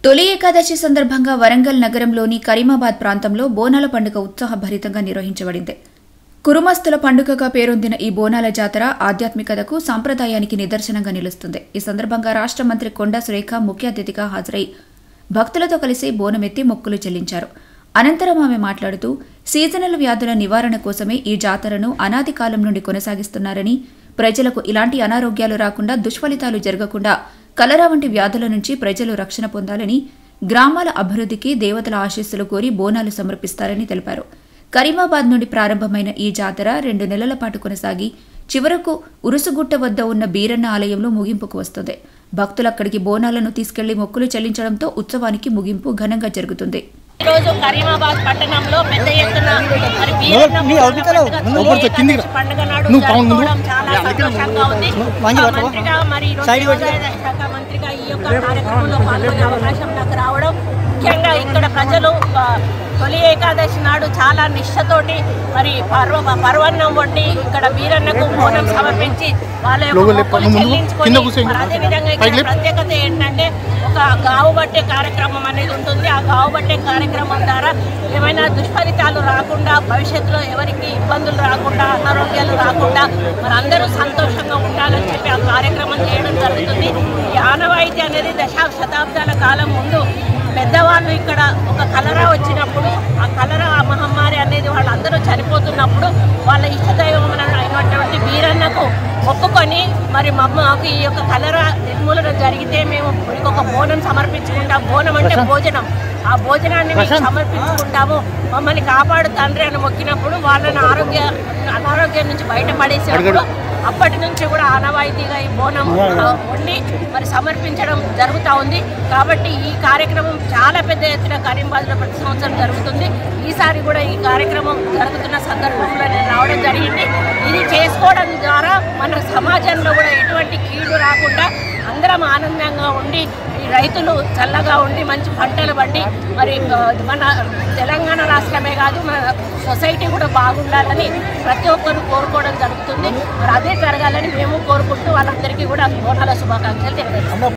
తొలి ఏకాదశి సందర్భంగా వరంగల్ నగరంలోని కరీమాబాద్ ప్రాంతంలో బోనాల పండుగ ఉత్సాహభరితంగా నిర్వహించబడింది. కురుమస్తుల పండుగగా పేరొందిన ఈ బోనాల జాతర ఆధ్యాత్మికతకు, సాంప్రదాయానికి నిదర్శనంగా నిలుస్తుంది. ఈ సందర్భంగా రాష్ట్ర మంత్రి కొండా సురేఖ ముఖ్య అతిథిగా హాజరై భక్తులతో కలిసి బోనమెత్తి మొక్కులు చెల్లించారు. అనంతరం ఆమె మాట్లాడుతూ సీజనల్ వ్యాధుల నివారణ కోసమే ఈ జాతరను అనాది కాలం నుండి కొనసాగిస్తున్నారని, ప్రజలకు ఇలాంటి అనారోగ్యాలు రాకుండా, దుష్ఫలితాలు జరగకుండా కలరా వంటి వ్యాధుల నుంచి ప్రజలు రక్షణ పొందాలని, గ్రామాల అభివృద్ధికి దేవతల ఆశీస్సులు కోరి బోనాలు సమర్పిస్తారని తెలిపారు. కరీమాబాద్ నుండి ప్రారంభమైన ఈ జాతర 2 నెలల పాటు కొనసాగి చివరకు ఉరుసుగుట్ట వద్ద ఉన్న బీరన్న ఆలయంలో ముగింపుకు వస్తుంది. భక్తులు అక్కడికి బోనాలను తీసుకెళ్లి మొక్కులు చెల్లించడంతో ఉత్సవానికి ముగింపు ఘనంగా జరుగుతుంది. ఈరోజు కరీమాబాద్ పట్టణంలో పెద్ద ఎత్తున పండుగ నాడు జరుపుకోవడం చాలా సంతోషంగా ఉంది. మంత్రిగా మరి శాఖ మంత్రిగా ఈ యొక్క కార్యక్రమంలో పాల్గొనే అవకాశం నాకు రావడం, ముఖ్యంగా ఇక్కడ ప్రజలు తొలి ఏకాదశి నాడు చాలా నిష్ఠతోటి మరి పర్వన్నం వండి ఇక్కడ వీరన్నకు బోనం సమర్పించి వాళ్ళ యొక్క మొక్కులు చెల్లించుకొని, అదేవిధంగా ఇక్కడ ప్రత్యేకత ఏంటంటే ఒక గావు బట్టే కార్యక్రమం అనేది ఉంటుంది. ఆ గావు బట్టే కార్యక్రమం ద్వారా ఏమైనా దుష్ఫలితాలు రాకుండా, భవిష్యత్తులో ఎవరికి ఇబ్బందులు రాకుండా, అనారోగ్యాలు రాకుండా మరి అందరూ సంతోషంగా ఉండాలని చెప్పి ఆ కార్యక్రమం చేయడం జరుగుతుంది. ఈ ఆనవాయితీ అనేది శతాబ్దాల కాలం ముందు పెద్దవాళ్ళు ఇక్కడ ఒక కలరా వచ్చినప్పుడు, ఆ కలరా మహమ్మారి అనేది వాళ్ళందరూ చనిపోతున్నప్పుడు వాళ్ళ ఇష్టదైవం అయినటువంటి వీరన్నకు మొక్కుకొని మరి మాకు ఈ యొక్క కలరా నిర్మూలన జరిగితే మేము ఒక బోనం సమర్పించుకుంటాం. బోనం అంటే భోజనం, ఆ భోజనాన్ని మేము సమర్పించుకుంటాము, మమ్మల్ని కాపాడు తండ్రి అని మొక్కినప్పుడు వాళ్ళని అనారోగ్యం నుంచి బయటపడేసినప్పుడు అప్పటి నుంచి కూడా ఆనవాయితీగా ఈ బోనం వండి మరి సమర్పించడం జరుగుతూ ఉంది. కాబట్టి ఈ కార్యక్రమం చాలా పెద్ద ఎత్తున కరీంబాద్లో ప్రతి సంవత్సరం జరుగుతుంది. ఈసారి కూడా ఈ కార్యక్రమం జరుగుతున్న సందర్భంలో నేను రావడం జరిగింది. ఇది చేసుకోవడం ద్వారా మన సమాజంలో కూడా ఎటువంటి కీడు రాకుండా అందరం ఆనందంగా ఉండి, ఈ రైతులు చల్లగా ఉండి మంచి పంటలు పండి మరి మన తెలంగాణ రాష్ట్రమే కాదు మన సొసైటీ కూడా బాగుండాలని ప్రతి ఒక్కరు కోరుకోవడం జరుగుతుంది. మరి అదే జరగాలని మేము కోరుకుంటూ వాళ్ళందరికీ కూడా బోనాల శుభాకాంక్షలు తెలియజేస్తాం.